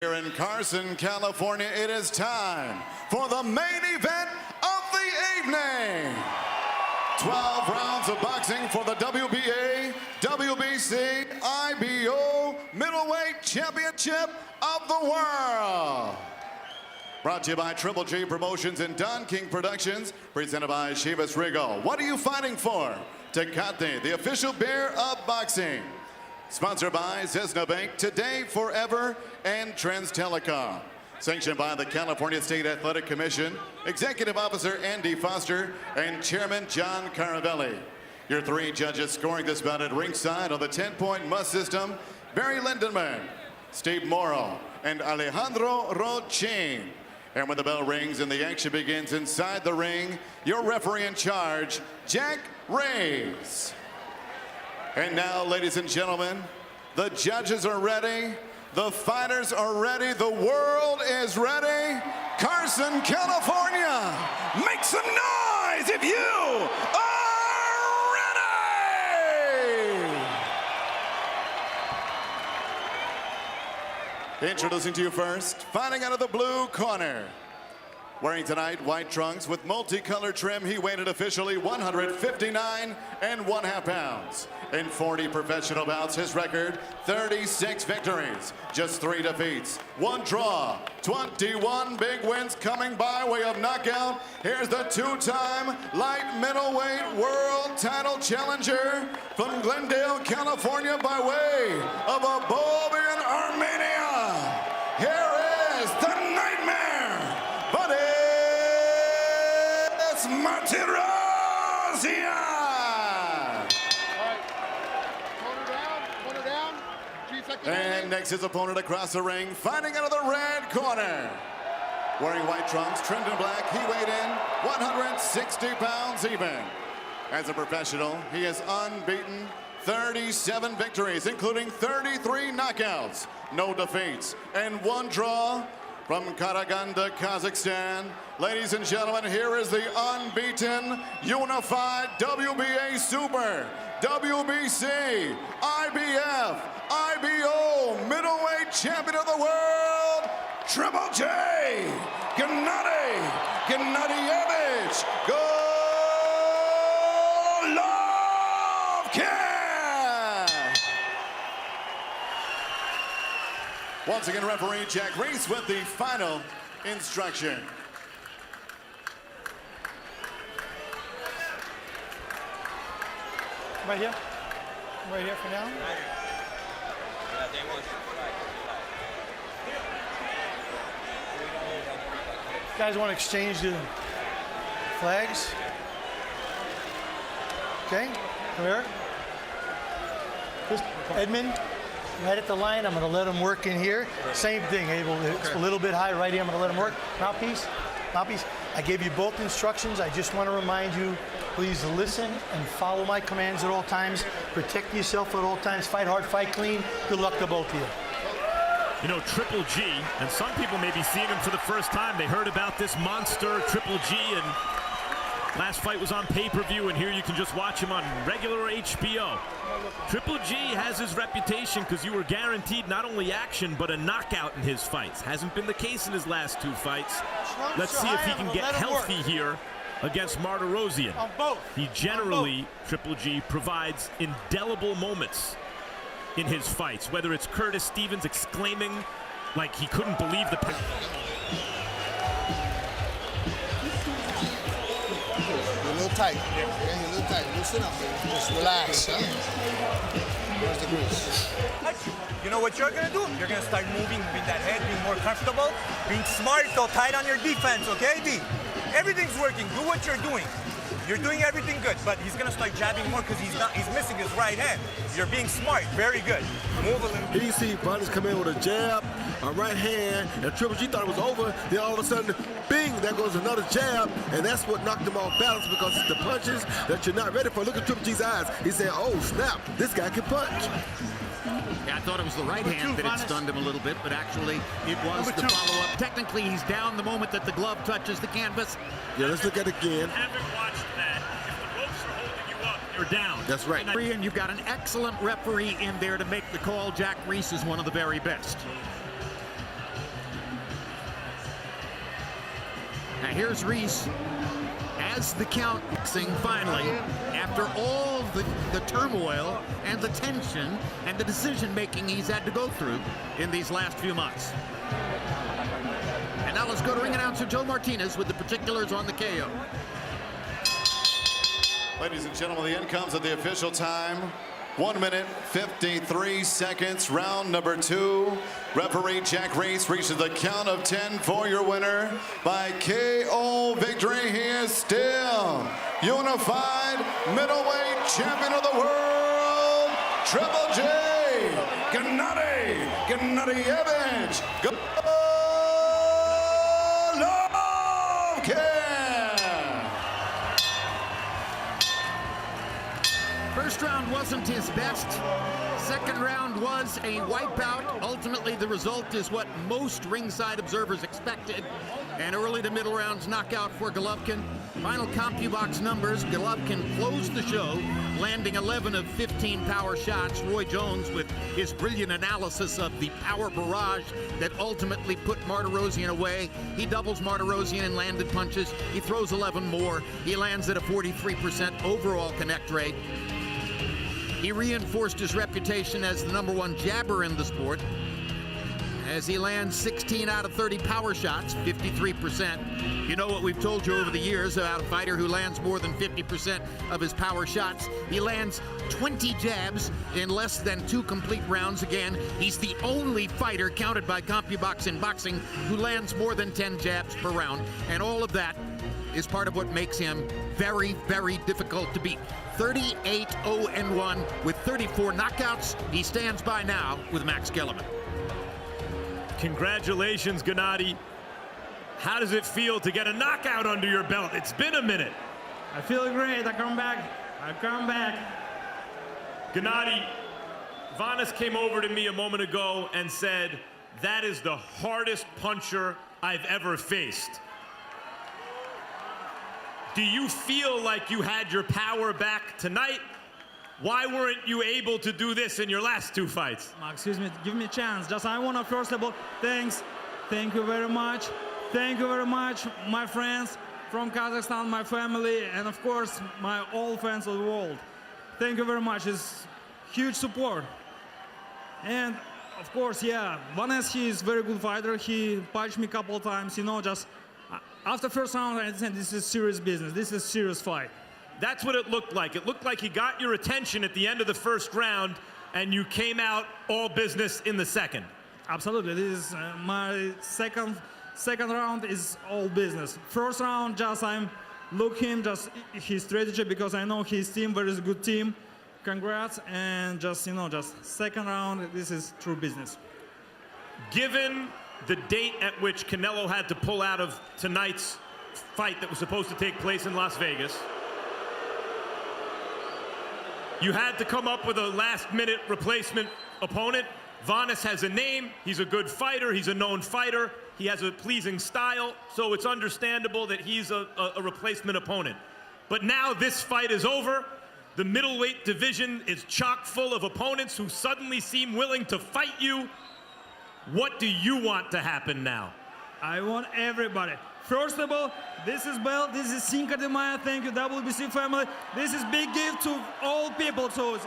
Here in Carson, California, it is time for the main event of the evening. 12 rounds of boxing for the WBA, WBC, IBO Middleweight Championship of the World. Brought to you by Triple G Promotions and Don King Productions, presented by Chivas Regal. What are you fighting for? Tecate, the official beer of boxing. Sponsored by Zesna Bank, Today, Forever, and Trans Telecom. Sanctioned by the California State Athletic Commission, Executive Officer Andy Foster, and Chairman John Caravelli. Your three judges scoring this bout at ringside on the 10-point must system, Barry Lindenman, Steve Morrow, and Alejandro Rochin. And when the bell rings and the action begins inside the ring, your referee in charge, Jack Reyes. And now, ladies and gentlemen, the judges are ready, the fighters are ready, the world is ready. Carson, California, make some noise if you are ready! Introducing to you first, fighting out of the blue corner. Wearing tonight white trunks with multicolored trim, he weighed it officially 159.5 pounds. In 40 professional bouts, his record, 36 victories, just 3 defeats, 1 draw, 21 big wins coming by way of knockout. Here's the two-time light middleweight world title challenger from Glendale, California, by way of Abovian, Armenia. Here is the Nightmare, Vanes Martirosyan. And next, his opponent across the ring, fighting out of the red corner. Wearing white trunks, trimmed in black, he weighed in 160 pounds even. As a professional, he is unbeaten, 37 victories, including 33 knockouts, no defeats, and 1 draw. From Karaganda, Kazakhstan, ladies and gentlemen, here is the unbeaten, unified WBA Super, WBC, IBF, IBO Middleweight Champion of the World, Triple J, Gennady Golovkin. Once again, referee Jack Reyes with the final instruction. Right here? Right here for now? You guys want to exchange the flags? Okay, come here. Just Edmund, right at the line, I'm going to let him work in here. Same thing, it's a little bit high right here, I'm going to let him work. Mouthpiece, mouthpiece. I gave you both instructions. I just want to remind you, please listen and follow my commands at all times. Protect yourself at all times. Fight hard, fight clean. Good luck to both of you. You know, Triple G, and some people may be seeing him for the first time. They heard about this monster, Triple G, and last fight was on pay-per-view, and here you can just watch him on regular HBO. Triple G has his reputation because you were guaranteed not only action, but a knockout in his fights. Hasn't been the case in his last 2 fights. Let's see if he can get healthy here against Martirosyan. He generally, Triple G, provides indelible moments in his fights, whether it's Curtis Stevens exclaiming like he couldn't believe the... You're a little tight. Yeah, you're a little tight. Loosen up, baby. Just relax. Huh? Where's the grease? You know what you're gonna do? You're gonna start moving with that head, being more comfortable, being smart, so tight on your defense, okay, D? Everything's working. Do what you're doing. You're doing everything good, but he's gonna start jabbing more because he's missing his right hand. You're being smart. Very good. Move a little. Here you see Vanes come in with a jab, a right hand, and Triple G thought it was over. Then all of a sudden, bing, there goes another jab, and that's what knocked him off balance because it's the punches that you're not ready for. Look at Triple G's eyes. He said, oh, snap, this guy can punch. Yeah, I thought it was the right hand that had stunned him a little bit, but actually it was the follow-up. Technically, he's down the moment that the glove touches the canvas. Yeah, let's look at it again. Haven't watched that. If the ropes are holding you up, you're down. That's right. And you've got an excellent referee in there to make the call. Jack Reyes is one of the very best. Now here's Reese as the count finally, after all the turmoil and the tension and the decision-making he's had to go through in these last few months. And now let's go to ring announcer Joe Martinez with the particulars on the KO. Ladies and gentlemen, the end comes at the official time. 1 minute, 53 seconds, round number 2. Referee Jack Reese reaches the count of 10 for your winner by KO victory. He is still unified middleweight champion of the world, Triple J, Gennady Golovkin. First round wasn't his best. Second round was a wipeout. Ultimately, the result is what most ringside observers expected. An early to middle rounds knockout for Golovkin. Final CompuBox numbers, Golovkin closed the show, landing 11 of 15 power shots. Roy Jones with his brilliant analysis of the power barrage that ultimately put Martirosyan away. He doubles Martirosyan in landed punches. He throws 11 more. He lands at a 43% overall connect rate. He reinforced his reputation as the #1 jabber in the sport as he lands 16 out of 30 power shots, 53%. You know what we've told you over the years about a fighter who lands more than 50% of his power shots. He lands 20 jabs in less than 2 complete rounds. Again, he's the only fighter counted by CompuBox in boxing who lands more than 10 jabs per round. And all of that is part of what makes him very, very difficult to beat. 38-0-1 with 34 knockouts. He stands by now with Max Kellerman. Congratulations, Gennady. How does it feel to get a knockout under your belt? It's been a minute. I feel great. I come back. Gennady, Vanes came over to me a moment ago and said, that is the hardest puncher I've ever faced. Do you feel like you had your power back tonight? Why weren't you able to do this in your last 2 fights? Excuse me, give me a chance. Just I want to first of all, thanks. Thank you very much. Thank you very much, my friends from Kazakhstan, my family, and of course, my all fans of the world. Thank you very much. It's huge support. And of course, yeah, Vanes, he is a very good fighter. He punched me a couple of times, you know, just after first round, I said, this is serious business. This is a serious fight. That's what it looked like. It looked like he got your attention at the end of the first round, and you came out all business in the second. Absolutely. This is my second round is all business. First round, just I'm looking just his strategy because I know his team, very good team. Congrats, and just, you know, just second round, this is true business. Given the date at which Canelo had to pull out of tonight's fight that was supposed to take place in Las Vegas, you had to come up with a last-minute replacement opponent. Vanes has a name, he's a good fighter, he's a known fighter, he has a pleasing style, so it's understandable that he's a replacement opponent. But now this fight is over. The middleweight division is chock full of opponents who suddenly seem willing to fight you. What do you want to happen now? I want everybody. First of all, this is belt, this is Cinco de Mayo, thank you WBC family. This is big gift to all people, so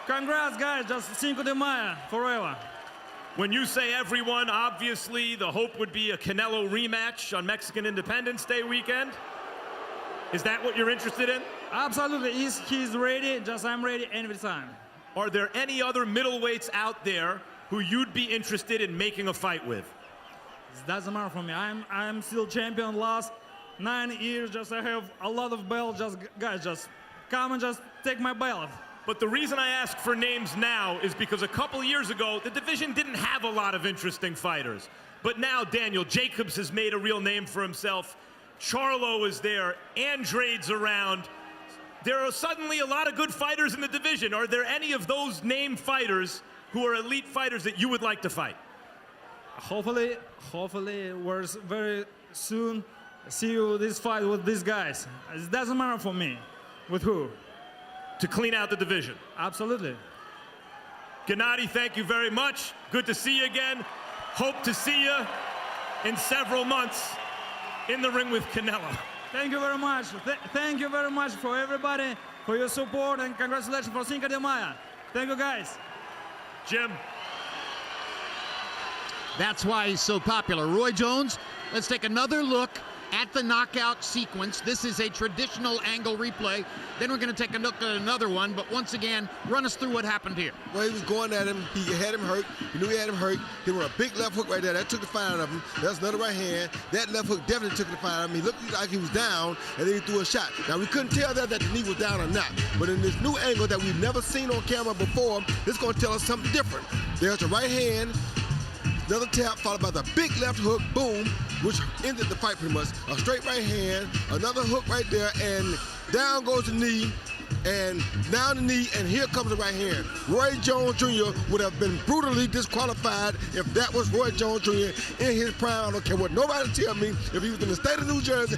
congrats guys, just Cinco de Mayo forever. When you say everyone, obviously the hope would be a Canelo rematch on Mexican Independence Day weekend. Is that what you're interested in? Absolutely, he's ready, just I'm ready every time. Are there any other middleweights out there who you'd be interested in making a fight with? It doesn't matter for me. I'm still champion last 9 years. Just I have a lot of belts. Just guys, just come and just take my belt. But the reason I ask for names now is because a couple years ago, the division didn't have a lot of interesting fighters. But now Daniel Jacobs has made a real name for himself. Charlo is there. Andrade's around. There are suddenly a lot of good fighters in the division. Are there any of those named fighters who are elite fighters that you would like to fight? Hopefully, we're very soon see you this fight with these guys. It doesn't matter for me. With who? To clean out the division. Absolutely. Gennady, thank you very much. Good to see you again. Hope to see you in several months in the ring with Canelo. Thank you very much. Thank you very much for everybody, for your support, and congratulations for Cinco de Mayo. Thank you, guys. Jim. That's why he's so popular. Roy Jones, let's take another look at the knockout sequence. This is a traditional angle replay. Then we're going to take a look at another one, but once again, run us through what happened here. Well, he was going at him. He had him hurt. He knew he had him hurt. He went a big left hook right there. That took the fight out of him. That's another right hand. That left hook definitely took the fight out of him. He looked like he was down, and then he threw a shot. Now, we couldn't tell that the knee was down or not, but in this new angle that we've never seen on camera before, this is going to tell us something different. There's the right hand, another tap followed by the big left hook, boom, which ended the fight pretty much. A straight right hand, another hook right there, and down goes the knee, and down the knee, and here comes the right hand. Roy Jones Jr. would have been brutally disqualified if that was Roy Jones Jr. in his prime. I don't care what nobody tell me. If he was in the state of New Jersey,